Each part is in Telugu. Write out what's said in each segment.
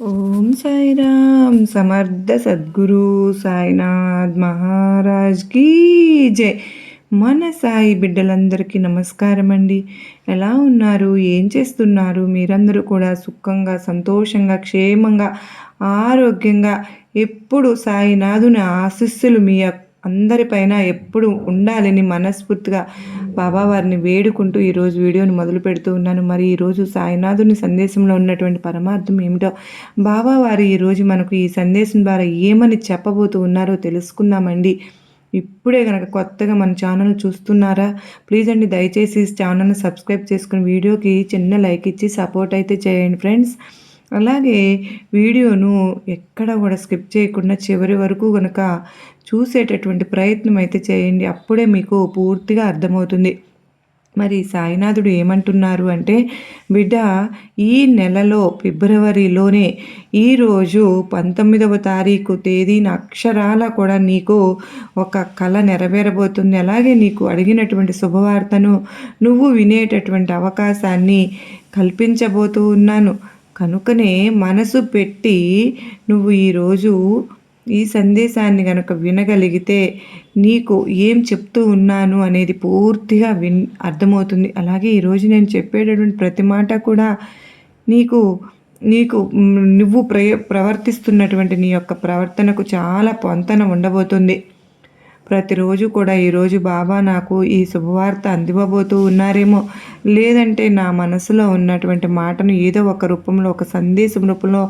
ఓం సాయిరామ్ సమర్థ సద్గురు సాయినాథ్ మహారాజ్కి జై. మన సాయి బిడ్డలందరికీ నమస్కారం అండి. ఎలా ఉన్నారు? ఏం చేస్తున్నారు? మీరందరూ కూడా సుఖంగా, సంతోషంగా, క్షేమంగా, ఆరోగ్యంగా ఎప్పుడు సాయినాథుని ఆశీస్సులు మీ అందరిపైన ఎప్పుడు ఉండాలని మనస్ఫూర్తిగా బాబావారిని వేడుకుంటూ ఈరోజు వీడియోని మొదలు పెడుతూ ఉన్నాను. మరి ఈరోజు సాయినాథుని సందేశంలో ఉన్నటువంటి పరమార్థం ఏమిటో బాబావారు ఈరోజు మనకు ఈ సందేశం ద్వారా ఏమని చెప్పబోతూ ఉన్నారో తెలుసుకుందామండి. ఇప్పుడే కనుక కొత్తగా మన ఛానల్ చూస్తున్నారా? ప్లీజ్ అండి, దయచేసి ఛానల్ని సబ్స్క్రైబ్ చేసుకుని వీడియోకి చిన్న లైక్ ఇచ్చి సపోర్ట్ అయితే చేయండి ఫ్రెండ్స్. అలాగే వీడియోను ఎక్కడ కూడా స్కిప్ చేయకుండా చివరి వరకు కనుక చూసేటటువంటి ప్రయత్నం అయితే చేయండి. అప్పుడే మీకు పూర్తిగా అర్థమవుతుంది. మరి సాయినాథుడు ఏమంటున్నారు అంటే, బిడ్డ, ఈ నెలలో ఫిబ్రవరిలోనే ఈరోజు 19వ తారీఖు తేదీన అక్షరాల కూడా నీకు ఒక కళ నెరవేరబోతుంది. అలాగే నీకు అడిగినటువంటి శుభవార్తను నువ్వు వినేటటువంటి అవకాశాన్ని కల్పించబోతూ ఉన్నాను. కనుకనే మనసు పెట్టి నువ్వు ఈరోజు ఈ సందేశాన్ని కనుక వినగలిగితే నీకు ఏం చెప్తూ ఉన్నాను అనేది పూర్తిగా అర్థమవుతుంది. అలాగే ఈరోజు నేను చెప్పేటటువంటి ప్రతి మాట కూడా నీకు నీకు నువ్వు ప్రవర్తిస్తున్నటువంటి నీ యొక్క ప్రవర్తనకు చాలా పొంతన ఉండబోతుంది. ప్రతిరోజు కూడా ఈరోజు బాబా నాకు ఈ శుభవార్త అందివ్వబోతూ ఉన్నారేమో, లేదంటే నా మనసులో ఉన్నటువంటి మాటను ఏదో ఒక రూపంలో, ఒక సందేశం రూపంలో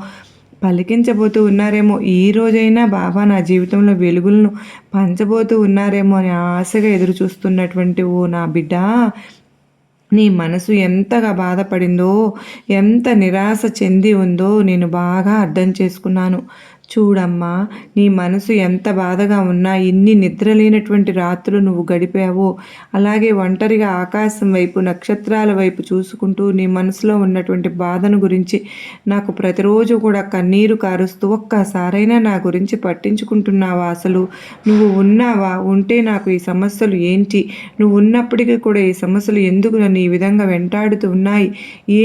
పలికించబోతూ ఉన్నారేమో, ఈ రోజైనా బాబా నా జీవితంలో వెలుగులను పంచబోతూ ఉన్నారేమో అని ఆశగా ఎదురు చూస్తున్నటువంటి ఓ నా బిడ్డ, నీ మనసు ఎంతగా బాధపడిందో, ఎంత నిరాశ చెంది ఉందో నేను బాగా అర్థం చేసుకున్నాను. చూడమ్మా, నీ మనసు ఎంత బాధగా ఉన్నా, ఇన్ని నిద్రలేనటువంటి రాత్రులు నువ్వు గడిపావో, అలాగే ఒంటరిగా ఆకాశం వైపు, నక్షత్రాల వైపు చూసుకుంటూ నీ మనసులో ఉన్నటువంటి బాధను గురించి నాకు ప్రతిరోజు కూడా కన్నీరు కారుస్తూ, ఒక్కసారైనా నా గురించి పట్టించుకుంటున్నావా? అసలు నువ్వు ఉన్నావా? ఉంటే నాకు ఈ సమస్యలు ఏంటి? నువ్వు ఉన్నప్పటికీ కూడా ఈ సమస్యలు ఎందుకు నన్ను ఈ విధంగా వెంటాడుతూ ఉన్నాయి?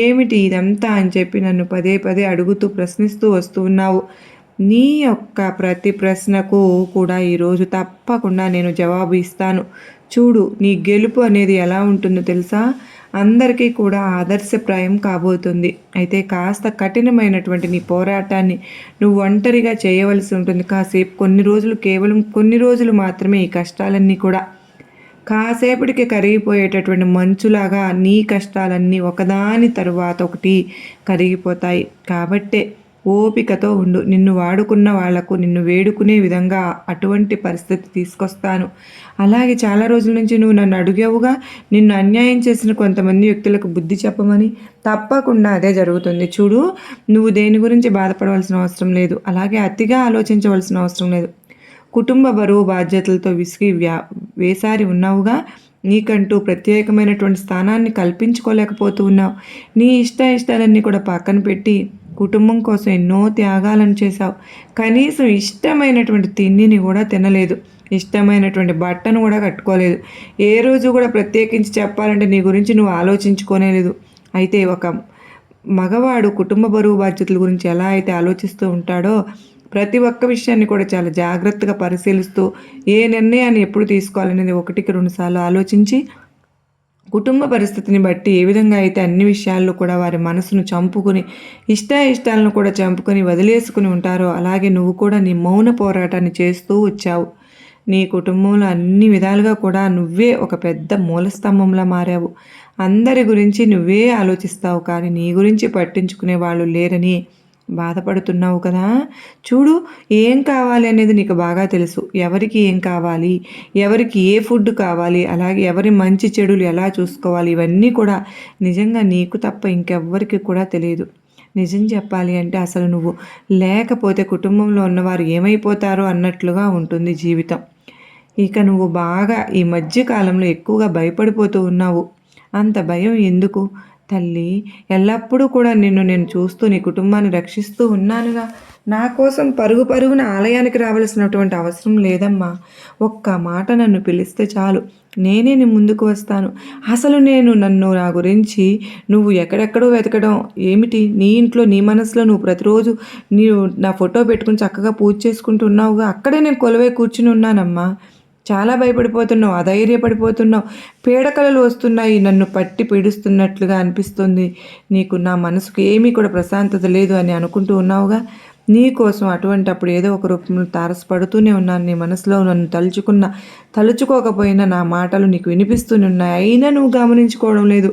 ఏమిటి ఇదంతా అని చెప్పి నన్ను పదే పదే అడుగుతూ ప్రశ్నిస్తూ వస్తూ ఉన్నావు. నీ యొక్క ప్రతి ప్రశ్నకు కూడా ఈరోజు తప్పకుండా నేను జవాబు ఇస్తాను. చూడు, నీ గెలుపు అనేది ఎలా ఉంటుందో తెలుసా? అందరికీ కూడా ఆదర్శప్రాయం కాబోతుంది. అయితే కాస్త కఠినమైనటువంటి నీ పోరాటాన్ని నువ్వు ఒంటరిగా చేయవలసి ఉంటుంది. కాసేపు కేవలం కొన్ని రోజులు మాత్రమే ఈ కష్టాలన్నీ కూడా కాసేపటికి కరిగిపోయేటటువంటి మంచులాగా నీ కష్టాలన్నీ ఒకదాని తరువాత ఒకటి కరిగిపోతాయి. కాబట్టే ఓపికతో ఉండు. నిన్ను వాడుకున్న వాళ్లకు నిన్ను వేడుకునే విధంగా అటువంటి పరిస్థితి తీసుకొస్తాను. అలాగే చాలా రోజుల నుంచి నువ్వు నన్ను అడిగావుగా, నిన్ను అన్యాయం చేసిన కొంతమంది వ్యక్తులకు బుద్ధి చెప్పమని. తప్పకుండా అదే జరుగుతుంది. చూడు, నువ్వు దేని గురించి బాధపడవలసిన అవసరం లేదు. అలాగే అతిగా ఆలోచించవలసిన అవసరం లేదు. కుటుంబ బరువు బాధ్యతలతో విసిగి వేసారి ఉన్నావుగా. నీకంటూ ప్రత్యేకమైనటువంటి స్థానాన్ని కల్పించుకోలేకపోతూ ఉన్నావు. నీ ఇష్టాలన్నీ కూడా పక్కన పెట్టి కుటుంబం కోసం ఎన్నో త్యాగాలను చేశావు. కనీసం ఇష్టమైనటువంటి తిండిని కూడా తినలేదు. ఇష్టమైనటువంటి బట్టను కూడా కట్టుకోలేదు. ఏ రోజు కూడా ప్రత్యేకించి చెప్పాలంటే నీ గురించి నువ్వు ఆలోచించుకోనేలేదు. అయితే ఒక మగవాడు కుటుంబ బరువు బాధ్యతల గురించి ఎలా అయితే ఆలోచిస్తూ ఉంటాడో, ప్రతి ఒక్క విషయాన్ని కూడా చాలా జాగ్రత్తగా పరిశీలిస్తూ ఏ నిర్ణయాన్ని ఎప్పుడు తీసుకోవాలనేది 1-2 సార్లు ఆలోచించి, కుటుంబ పరిస్థితిని బట్టి ఏ విధంగా అయితే అన్ని విషయాల్లో కూడా వారి మనసును చంపుకుని, ఇష్టాలను కూడా చంపుకొని వదిలేసుకుని ఉంటారో, అలాగే నువ్వు కూడా నీ మౌన పోరాటాన్ని చేస్తూ వచ్చావు. నీ కుటుంబంలో అన్ని విధాలుగా కూడా నువ్వే ఒక పెద్ద మూలస్తంభంలా మారావు. అందరి గురించి నువ్వే ఆలోచిస్తావు, కానీ నీ గురించి పట్టించుకునే వాళ్ళు లేరని బాధపడుతున్నావు కదా. చూడు, ఏం కావాలి అనేది నీకు బాగా తెలుసు. ఎవరికి ఏం కావాలి, ఎవరికి ఏ ఫుడ్ కావాలి, అలాగే ఎవరి మంచి చెడులు ఎలా చూసుకోవాలి, ఇవన్నీ కూడా నిజంగా నీకు తప్ప ఇంకెవ్వరికి కూడా తెలియదు. నిజం చెప్పాలి అంటే అసలు నువ్వు లేకపోతే కుటుంబంలో ఉన్నవారు ఏమైపోతారో అన్నట్లుగా ఉంటుంది జీవితం. ఇక నువ్వు బాగా ఈ మధ్య కాలంలో ఎక్కువగా భయపడిపోతూ ఉన్నావు. అంత భయం ఎందుకు? తల్లి, ఎల్లప్పుడూ కూడా నేను చూస్తూ నీ కుటుంబాన్ని రక్షిస్తూ ఉన్నానుగా. నా కోసం పరుగు పరుగున ఆలయానికి రావాల్సినటువంటి అవసరం లేదమ్మా. ఒక్క మాట నన్ను పిలిస్తే చాలు, నేనే నీ ముందుకు వస్తాను. అసలు నన్ను నా గురించి నువ్వు ఎక్కడెక్కడో వెతకడం ఏమిటి? నీ ఇంట్లో నీ మనసులో నువ్వు ప్రతిరోజు నీవు నా ఫోటో పెట్టుకుని చక్కగా పూజ చేసుకుంటూ ఉన్నావుగా, అక్కడే నేను కొలువై కూర్చుని ఉన్నానమ్మా. చాలా భయపడిపోతున్నావు, అధైర్యపడిపోతున్నావు, పీడకలలు వస్తున్నాయి, నన్ను పట్టి పీడిస్తున్నట్లుగా అనిపిస్తుంది, నీకు నా మనసుకు ఏమీ కూడా ప్రశాంతత లేదు అని అనుకుంటూ ఉన్నావుగా. నీ కోసం అటువంటప్పుడు ఏదో ఒక రూపంలో తారసపడుతూనే ఉన్నాను. నీ మనసులో నన్ను తలుచుకోకపోయినా నా మాటలు నీకు వినిపిస్తూనే ఉన్నాయి, అయినా నువ్వు గమనించుకోవడం లేదు.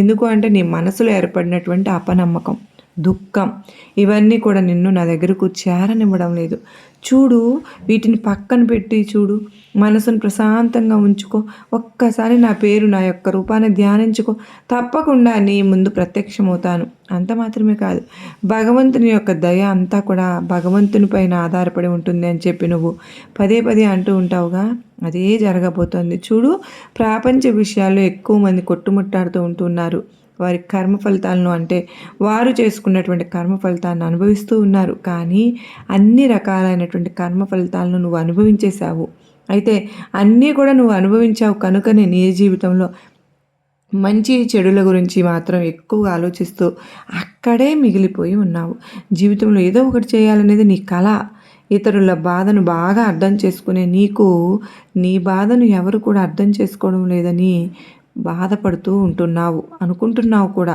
ఎందుకు అంటే నీ మనసులో ఏర్పడినటువంటి అపనమ్మకం, దుఃఖం, ఇవన్నీ కూడా నిన్ను నా దగ్గరకు చేరనివ్వడం లేదు. చూడు, వీటిని పక్కన పెట్టి చూడు, మనసును ప్రశాంతంగా ఉంచుకో. ఒక్కసారి నా పేరు, నా యొక్క రూపాన్ని ధ్యానించుకో. తప్పకుండా నీ ముందు ప్రత్యక్షమవుతాను. అంత మాత్రమే కాదు, భగవంతుని యొక్క దయ అంతా కూడా భగవంతుని పైన ఆధారపడి ఉంటుంది అని చెప్పి నువ్వు పదే పదే అంటూ ఉంటావుగా, అదే జరగబోతోంది. చూడు, ప్రాపంచ విషయాల్లో ఎక్కువ మంది కొట్టుముట్టాడుతూ ఉంటున్నారు. వారి కర్మ ఫలితాలను, అంటే వారు చేసుకున్నటువంటి కర్మ ఫలితాలను అనుభవిస్తూ ఉన్నారు. కానీ అన్ని రకాలైనటువంటి కర్మ ఫలితాలను నువ్వు అనుభవించేశావు. అయితే అన్నీ కూడా నువ్వు అనుభవించావు కనుకనే నీ జీవితంలో మంచి చెడుల గురించి మాత్రం ఎక్కువగా ఆలోచిస్తూ అక్కడే మిగిలిపోయి ఉన్నావు. జీవితంలో ఏదో ఒకటి చేయాలనేది నీ కళ. ఇతరుల బాధను బాగా అర్థం చేసుకునే నీకు నీ బాధను ఎవరు కూడా అర్థం చేసుకోవడం లేదని బాధపడుతూ అనుకుంటున్నావు కూడా.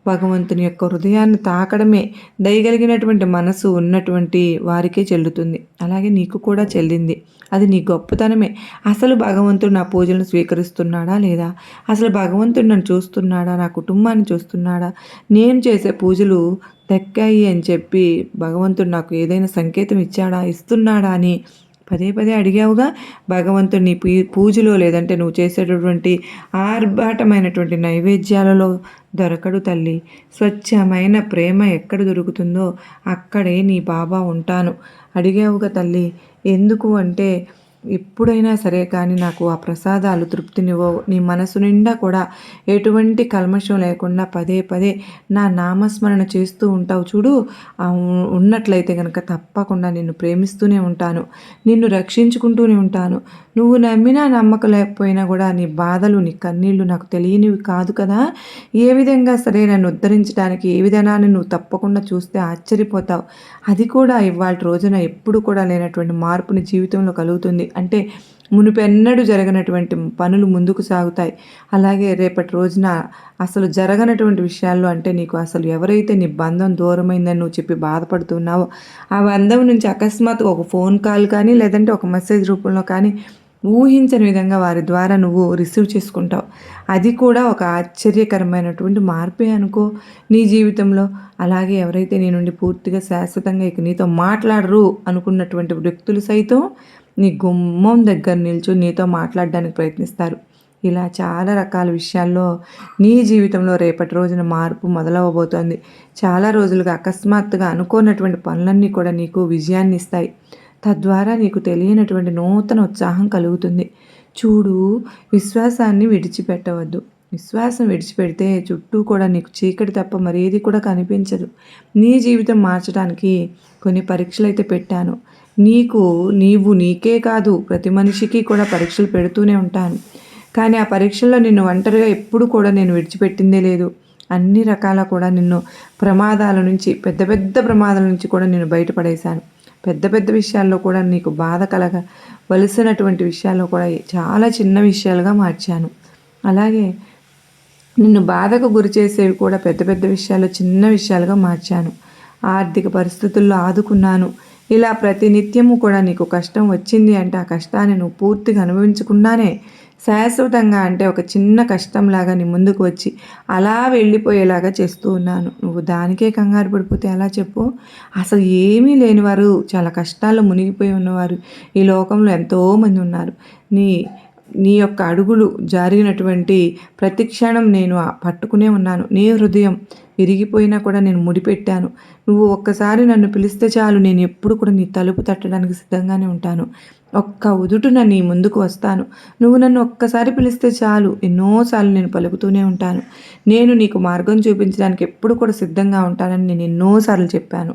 భగవంతుని యొక్క హృదయాన్ని తాకడమే దయగలిగినటువంటి మనసు ఉన్నటువంటి వారికే చెల్లుతుంది. అలాగే నీకు కూడా చెల్లింది. అది నీ గొప్పతనమే. అసలు భగవంతుడు నా పూజలను స్వీకరిస్తున్నాడా లేదా? అసలు భగవంతుడు నన్ను చూస్తున్నాడా? నా కుటుంబాన్ని చూస్తున్నాడా? నేను చేసే పూజలు దక్కాయి అని చెప్పి భగవంతుడు నాకు ఏదైనా సంకేతం ఇస్తున్నాడా అని పదే పదే అడిగావుగా. భగవంతుడు నీ పూజలో, లేదంటే నువ్వు చేసేటటువంటి ఆర్భాటమైనటువంటి నైవేద్యాలలో దొరకడు తల్లి. స్వచ్ఛమైన ప్రేమ ఎక్కడ దొరుకుతుందో అక్కడే నీ బాబా ఉంటాను. అడిగావుగా తల్లి. ఎందుకు అంటే, ఎప్పుడైనా సరే కానీ నాకు ఆ ప్రసాదాలు తృప్తినివ్వవు. నీ మనసు నిండా కూడా ఎటువంటి కల్మషం లేకుండా పదే పదే నా నామస్మరణ చేస్తూ ఉంటావు చూడు. ఉన్నట్లయితే కనుక తప్పకుండా నిన్ను ప్రేమిస్తూనే ఉంటాను, నిన్ను రక్షించుకుంటూనే ఉంటాను. నువ్వు నమ్మినా నమ్మకం లేకపోయినా కూడా నీ బాధలు, నీ కన్నీళ్లు నాకు తెలియనివి కాదు కదా. ఏ విధంగా సరే నన్ను ఉద్ధరించడానికి ఏ విధానాన్ని నువ్వు తప్పకుండా చూస్తే ఆశ్చర్యపోతావు. అది కూడా ఇవాళ రోజున ఎప్పుడు కూడా లేనటువంటి మార్పుని జీవితంలో కలుగుతుంది. అంటే మునుపెన్నడూ జరగనటువంటి పనులు ముందుకు సాగుతాయి. అలాగే రేపటి రోజున అసలు జరగనటువంటి విషయాల్లో, అంటే నీకు అసలు ఎవరైతే నీ బంధం దూరమైందని నువ్వు చెప్పి బాధపడుతున్నావో ఆ బంధం నుంచి అకస్మాత్తుగా ఒక ఫోన్ కాల్ కానీ, లేదంటే ఒక మెసేజ్ రూపంలో కానీ ఊహించని విధంగా వారి ద్వారా నువ్వు రిసీవ్ చేసుకుంటావు. అది కూడా ఒక ఆశ్చర్యకరమైనటువంటి మార్పే అనుకో నీ జీవితంలో. అలాగే ఎవరైతే నీ నుండి పూర్తిగా శాశ్వతంగా ఇక నీతో మాట్లాడరు అనుకున్నటువంటి వ్యక్తులు సైతం నీ గుమ్మం దగ్గర నిల్చొని నీతో మాట్లాడడానికి ప్రయత్నిస్తారు. ఇలా చాలా రకాల విషయాల్లో నీ జీవితంలో రేపటి రోజున మార్పు మొదలవబోతోంది. చాలా రోజులుగా అకస్మాత్తుగా అనుకోనటువంటి పనులన్నీ కూడా నీకు విజయాన్ని ఇస్తాయి. తద్వారా నీకు తెలియనటువంటి నూతన ఉత్సాహం కలుగుతుంది. చూడు, విశ్వాసాన్ని విడిచిపెట్టవద్దు. విశ్వాసం విడిచిపెడితే చుట్టూ కూడా నీకు చీకటి తప్ప మరేది కూడా కనిపించదు. నీ జీవితం మార్చడానికి కొన్ని పరీక్షలు అయితే పెట్టాను. నీకే కాదు, ప్రతి మనిషికి కూడా పరీక్షలు పెడుతూనే ఉంటాను. కానీ ఆ పరీక్షల్లో నిన్ను ఒంటరిగా ఎప్పుడు కూడా నేను విడిచిపెట్టిందే లేదు. అన్ని రకాల కూడా నిన్ను ప్రమాదాల నుంచి, పెద్ద పెద్ద ప్రమాదాల నుంచి కూడా నేను బయటపడేశాను. పెద్ద పెద్ద విషయాల్లో కూడా నీకు బాధ కలగవలసినటువంటి విషయాల్లో కూడా చాలా చిన్న విషయాలుగా మార్చాను. అలాగే నిన్ను బాధకు గురి చేసేవి కూడా పెద్ద పెద్ద విషయాల్లో చిన్న విషయాలుగా మార్చాను. ఆర్థిక పరిస్థితుల్లో ఆదుకున్నాను. ఇలా ప్రతి నిత్యము కూడా నీకు కష్టం వచ్చింది అంటే ఆ కష్టాన్ని నువ్వు పూర్తిగా అనుభవించకుండానే శాశ్వతంగా, అంటే ఒక చిన్న కష్టంలాగా నీ ముందుకు వచ్చి అలా వెళ్ళిపోయేలాగా చేస్తూ ఉన్నాను. నువ్వు దానికే కంగారు పడిపోతే ఎలా చెప్పు? అసలు ఏమీ లేనివారు, చాలా కష్టాల్లో మునిగిపోయి ఉన్నవారు ఈ లోకంలో ఎంతోమంది ఉన్నారు. నీ యొక్క అడుగులు జారినటువంటి ప్రతి క్షణం నేను పట్టుకునే ఉన్నాను. నీ హృదయం విరిగిపోయినా కూడా నేను ముడిపెట్టాను. నువ్వు ఒక్కసారి నన్ను పిలిస్తే చాలు, నేను ఎప్పుడు కూడా నీ తలుపు తట్టడానికి సిద్ధంగానే ఉంటాను. ఒక్క ఉదుటున నీ ముందుకు వస్తాను. నువ్వు నన్ను ఒక్కసారి పిలిస్తే చాలు, ఎన్నోసార్లు నేను పలుకుతూనే ఉంటాను. నేను నీకు మార్గం చూపించడానికి ఎప్పుడు కూడా సిద్ధంగా ఉంటానని నేను ఎన్నోసార్లు చెప్పాను.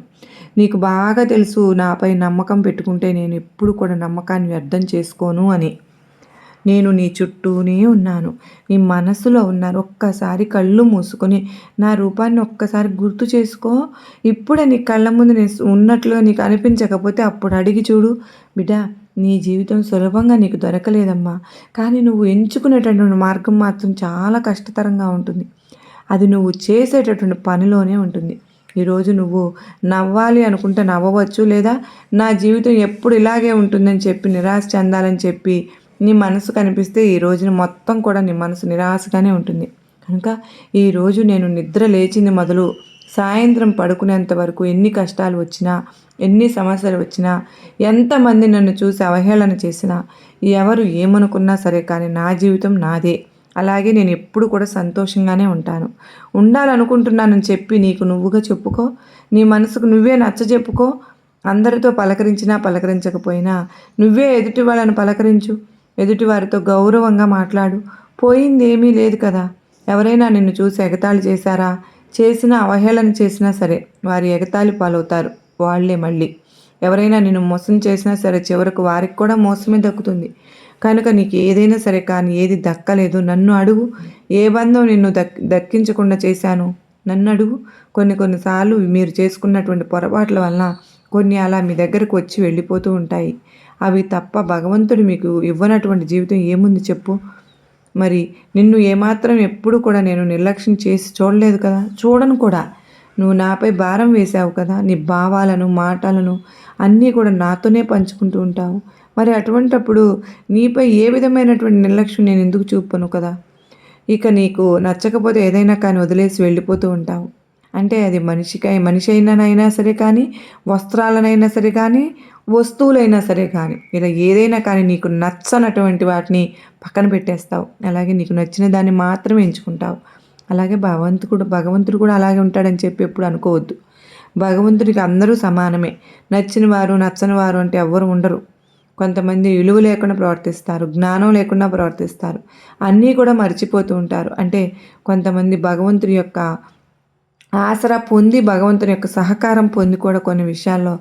నీకు బాగా తెలుసు నాపై నమ్మకం పెట్టుకుంటే నేను ఎప్పుడు కూడా నమ్మకాన్ని వ్యర్థం చేసుకోను అని. నేను నీ చుట్టూనే ఉన్నాను, నీ మనసులో ఉన్నాను. ఒక్కసారి కళ్ళు మూసుకొని నా రూపాన్ని ఒక్కసారి గుర్తు చేసుకో. ఇప్పుడే నీ కళ్ళ ముందు నేను ఉన్నట్లుగా నీకు అనిపించకపోతే అప్పుడు అడిగి చూడు. బిడ్డ, నీ జీవితం సులభంగా నీకు దొరకలేదమ్మా, కానీ నువ్వు ఎంచుకునేటటువంటి మార్గం మాత్రం చాలా కష్టతరంగా ఉంటుంది. అది నువ్వు చేసేటటువంటి పనిలోనే ఉంటుంది. ఈరోజు నువ్వు నవ్వాలి అనుకుంటే నవ్వవచ్చు, లేదా నా జీవితం ఎప్పుడు ఇలాగే ఉంటుందని చెప్పి నిరాశ చెందాలని చెప్పి నీ మనసు కనిపిస్తే ఈ రోజున మొత్తం కూడా నీ మనసు నిరాశగానే ఉంటుంది. కనుక ఈరోజు నేను నిద్ర లేచింది మొదలు సాయంత్రం పడుకునేంత వరకు ఎన్ని కష్టాలు వచ్చినా, ఎన్ని సమస్యలు వచ్చినా, ఎంతమంది నన్ను చూసి అవహేళన చేసినా, ఎవరు ఏమనుకున్నా సరే కానీ నా జీవితం నాదే. అలాగే నేను ఎప్పుడు కూడా సంతోషంగానే ఉంటాను. ఉండాలనుకుంటున్నానని చెప్పి నీకు నువ్వుగా చెప్పుకో. నీ మనసుకు నువ్వే నచ్చజెప్పుకో. అందరితో పలకరించినా పలకరించకపోయినా నువ్వే ఎదుటి వాళ్ళని పలకరించు. ఎదుటివారితో గౌరవంగా మాట్లాడు. పోయింది ఏమీ లేదు కదా. ఎవరైనా నిన్ను చూసి ఎగతాళి చేశారా? చేసినా అవహేళన చేసినా సరే వారి ఎగతాళి పాలవుతారు వాళ్ళే మళ్ళీ. ఎవరైనా నిన్ను మోసం చేసినా సరే చివరకు వారికి కూడా మోసమే దక్కుతుంది. కనుక నీకు ఏదైనా సరే కానీ ఏది దక్కలేదు, నన్ను అడుగు. ఏ బంధం నిన్ను దక్కించకుండా చేశాను? నన్ను అడుగు. కొన్నిసార్లు మీరు చేసుకున్నటువంటి పొరపాట్ల వలన కొన్ని అలా మీ దగ్గరకు వచ్చి వెళ్ళిపోతూ ఉంటాయి. అవి తప్ప భగవంతుడు మీకు ఇవ్వనటువంటి జీవితం ఏముంది చెప్పు. మరి నిన్ను ఏమాత్రం ఎప్పుడు కూడా నేను నిర్లక్ష్యం చేసి చూడలేదు కదా, చూడను కూడా. నువ్వు నాపై భారం వేశావు కదా, నీ భావాలను మాటలను అన్నీ కూడా నాతోనే పంచుకుంటూ ఉంటావు. మరి అటువంటప్పుడు నీపై ఏ విధమైనటువంటి నిర్లక్ష్యం నేను ఎందుకు చూపను కదా. ఇక నీకు నచ్చకపోతే ఏదైనా కానీ వదిలేసి వెళ్ళిపోతూ ఉంటావు. అంటే అది మనిషి అయినా సరే కానీ, వస్త్రాలనైనా సరే కానీ, వస్తువులైనా సరే కానీ, ఇలా ఏదైనా కానీ నీకు నచ్చనటువంటి వాటిని పక్కన పెట్టేస్తావు. అలాగే నీకు నచ్చిన దాన్ని మాత్రమే ఎంచుకుంటావు. అలాగే భగవంతుడు కూడా అలాగే ఉంటాడని చెప్పి ఎప్పుడు అనుకోవద్దు. భగవంతుడికి అందరూ సమానమే. నచ్చిన వారు నచ్చని వారు అంటే ఎవ్వరు ఉండరు. కొంతమంది విలువ లేకుండా ప్రవర్తిస్తారు, జ్ఞానం లేకుండా ప్రవర్తిస్తారు, అన్నీ కూడా మర్చిపోతూ ఉంటారు. అంటే కొంతమంది భగవంతుడి యొక్క ఆసరా పొంది, భగవంతుని యొక్క సహకారం పొంది కూడా కొన్ని విషయాల్లో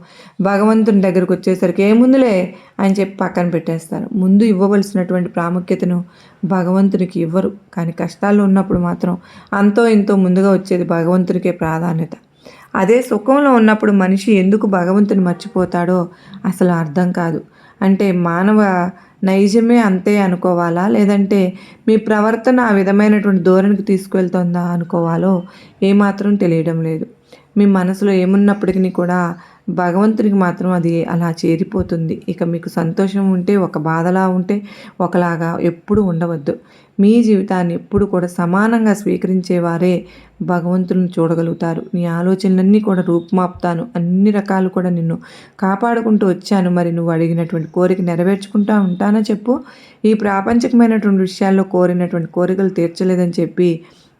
భగవంతుని దగ్గరకు వచ్చేసరికి ఏముందులే అని చెప్పి పక్కన పెట్టేస్తారు. ముందు ఇవ్వవలసినటువంటి ప్రాముఖ్యతను భగవంతునికి ఇవ్వరు. కానీ కష్టాల్లో ఉన్నప్పుడు మాత్రం అంతో ఇంతో ముందుగా వచ్చేది భగవంతునికే ప్రాధాన్యత. అదే సుఖంలో ఉన్నప్పుడు మనిషి ఎందుకు భగవంతుని మర్చిపోతాడో అసలు అర్థం కాదు. అంటే మానవ నైజమే అంతే అనుకోవాలా, లేదంటే మీ ప్రవర్తన ఆ విధమైనటువంటి ధోరణికి తీసుకువెళ్తుందా అనుకోవాలో ఏమాత్రం తెలియడం లేదు. మీ మనసులో ఏమున్నప్పటికీ కూడా భగవంతునికి మాత్రం అది అలా చేరిపోతుంది. ఇక మీకు సంతోషం ఉంటే ఒక బాధలా ఉంటే ఒకలాగా ఎప్పుడు ఉండవద్దు. మీ జీవితాన్ని ఎప్పుడు కూడా సమానంగా స్వీకరించేవారే భగవంతుని చూడగలుగుతారు. నీ ఆలోచనలన్నీ కూడా రూపుమాపుతాను, అన్ని రకాలు కూడా నిన్ను కాపాడుకుంటూ వచ్చాను. మరి నువ్వు అడిగినటువంటి కోరిక నెరవేర్చుకుంటా ఉంటానా చెప్పు. ఈ ప్రాపంచికమైనటువంటి విషయాల్లో కోరినటువంటి కోరికలు తీర్చలేదని చెప్పి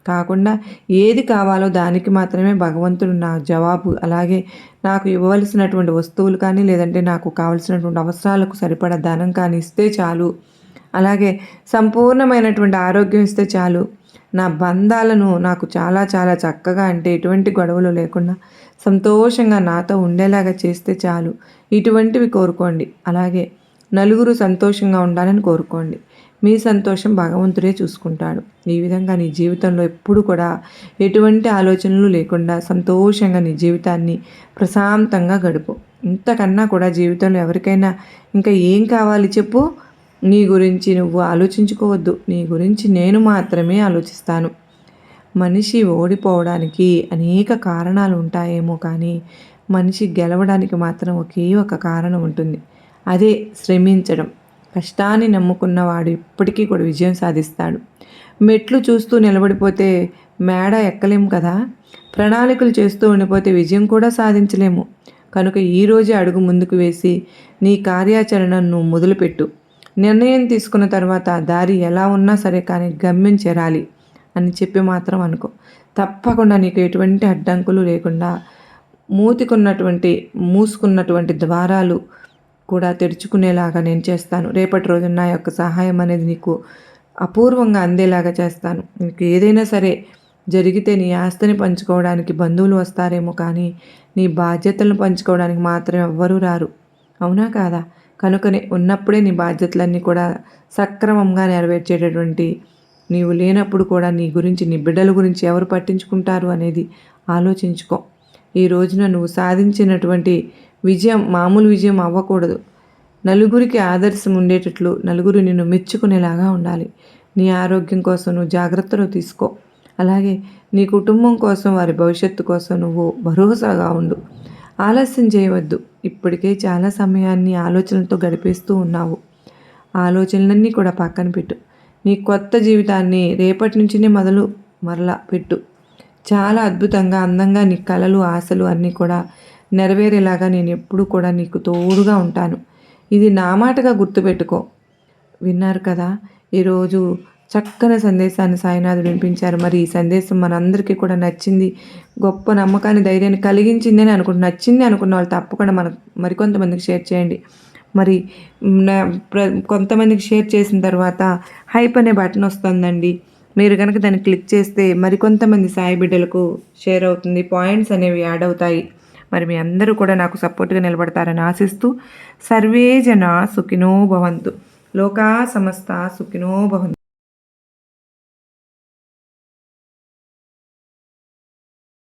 కాకుండా ఏది కావాలో దానికి మాత్రమే భగవంతుడు నా జవాబు. అలాగే నాకు ఇవ్వవలసినటువంటి వస్తువులు కానీ, లేదంటే నాకు కావలసినటువంటి అవసరాలకు సరిపడా ధనం కానీ ఇస్తే చాలు. అలాగే సంపూర్ణమైనటువంటి ఆరోగ్యం ఇస్తే చాలు. నా బంధాలను నాకు చాలా చాలా చక్కగా, అంటే ఎటువంటి గొడవలు లేకుండా సంతోషంగా నాతో ఉండేలాగా చేస్తే చాలు. ఇటువంటివి కోరుకోండి. అలాగే నలుగురు సంతోషంగా ఉండాలని కోరుకోండి. మీ సంతోషం భగవంతుడే చూసుకుంటాడు. ఈ విధంగా నీ జీవితంలో ఎప్పుడు కూడా ఎటువంటి ఆలోచనలు లేకుండా సంతోషంగా నీ జీవితాన్ని ప్రశాంతంగా గడుపు. ఇంతకన్నా కూడా జీవితంలో ఎవరికైనా ఇంకా ఏం కావాలి చెప్పు. నీ గురించి నువ్వు ఆలోచించుకోవద్దు. నీ గురించి నేను మాత్రమే ఆలోచిస్తాను. మనిషి ఓడిపోవడానికి అనేక కారణాలు ఉంటాయేమో కానీ మనిషి గెలవడానికి మాత్రం ఒకే ఒక కారణం ఉంటుంది. అదే శ్రమించడం. కష్టాన్ని నమ్ముకున్నవాడు ఇప్పటికీ కూడా విజయం సాధిస్తాడు. మెట్లు చూస్తూ నిలబడిపోతే మేడ ఎక్కలేము కదా. ప్రణాళికలు చేస్తూ ఉండిపోతే విజయం కూడా సాధించలేము. కనుక ఈరోజే అడుగు ముందుకు వేసి నీ కార్యాచరణను మొదలుపెట్టు. నిర్ణయం తీసుకున్న తర్వాత దారి ఎలా ఉన్నా సరే కానీ గమ్యం చేరాలి అని చెప్పి మాత్రం అనుకో. తప్పకుండా నీకు ఎటువంటి అడ్డంకులు లేకుండా మూసుకున్నటువంటి ద్వారాలు కూడా తెరుచుకునేలాగా నేను చేస్తాను. రేపటి రోజున నా యొక్క సహాయం అనేది నీకు అపూర్వంగా అందేలాగా చేస్తాను. నీకు ఏదైనా సరే జరిగితే నీ ఆస్తిని పంచుకోవడానికి బంధువులు వస్తారేమో కానీ నీ బాధ్యతలను పంచుకోవడానికి మాత్రం ఎవ్వరూ రారు. అవునా కాదా? కనుకనే ఉన్నప్పుడే నీ బాధ్యతలన్నీ కూడా సక్రమంగా నెరవేర్చేటటువంటి నీవు లేనప్పుడు కూడా నీ గురించి, నీ బిడ్డల గురించి ఎవరు పట్టించుకుంటారు అనేది ఆలోచించుకో. ఈ రోజున నువ్వు సాధించినటువంటి విజయం మామూలు విజయం అవ్వకూడదు. నలుగురికి ఆదర్శం ఉండేటట్లు నలుగురు నిన్ను మెచ్చుకునేలాగా ఉండాలి. నీ ఆరోగ్యం కోసం నువ్వు జాగ్రత్తలు తీసుకో. అలాగే నీ కుటుంబం కోసం, వారి భవిష్యత్తు కోసం నువ్వు భరోసాగా ఉండు. ఆలస్యం చేయవద్దు. ఇప్పటికే చాలా సమయాన్ని ఆలోచనలతో గడిపేస్తూ ఉన్నావు. ఆలోచనలన్నీ కూడా పక్కన పెట్టు. నీ కొత్త జీవితాన్ని రేపటి నుంచినే మరలా పెట్టు. చాలా అద్భుతంగా, అందంగా నీ కలలు, ఆశలు అన్నీ కూడా నెరవేరేలాగా నేను ఎప్పుడూ కూడా నీకు తోడుగా ఉంటాను. ఇది నా మాటగా గుర్తుపెట్టుకో. విన్నారు కదా? ఈరోజు చక్కని సందేశాన్ని సాయినాథుడు వినిపించారు. మరి ఈ సందేశం మనందరికీ కూడా నచ్చింది, గొప్ప నమ్మకాన్ని, ధైర్యాన్ని కలిగించిందని నచ్చింది అనుకున్న వాళ్ళు తప్పకుండా మరికొంతమందికి షేర్ చేయండి. మరి కొంతమందికి షేర్ చేసిన తర్వాత హైప్ అనే బటన్ వస్తుందండి. మీరు కనుక దాన్ని క్లిక్ చేస్తే మరికొంతమంది సాయి బిడ్డలకు షేర్ అవుతుంది, పాయింట్స్ అనేవి యాడ్ అవుతాయి. మరి మీ అందరూ కూడా నాకు సపోర్ట్గా నిలబడతారని ఆశిస్తూ, సర్వే జన సుఖినో భవంతు, లోకా సమస్త సుఖినో భవంతు.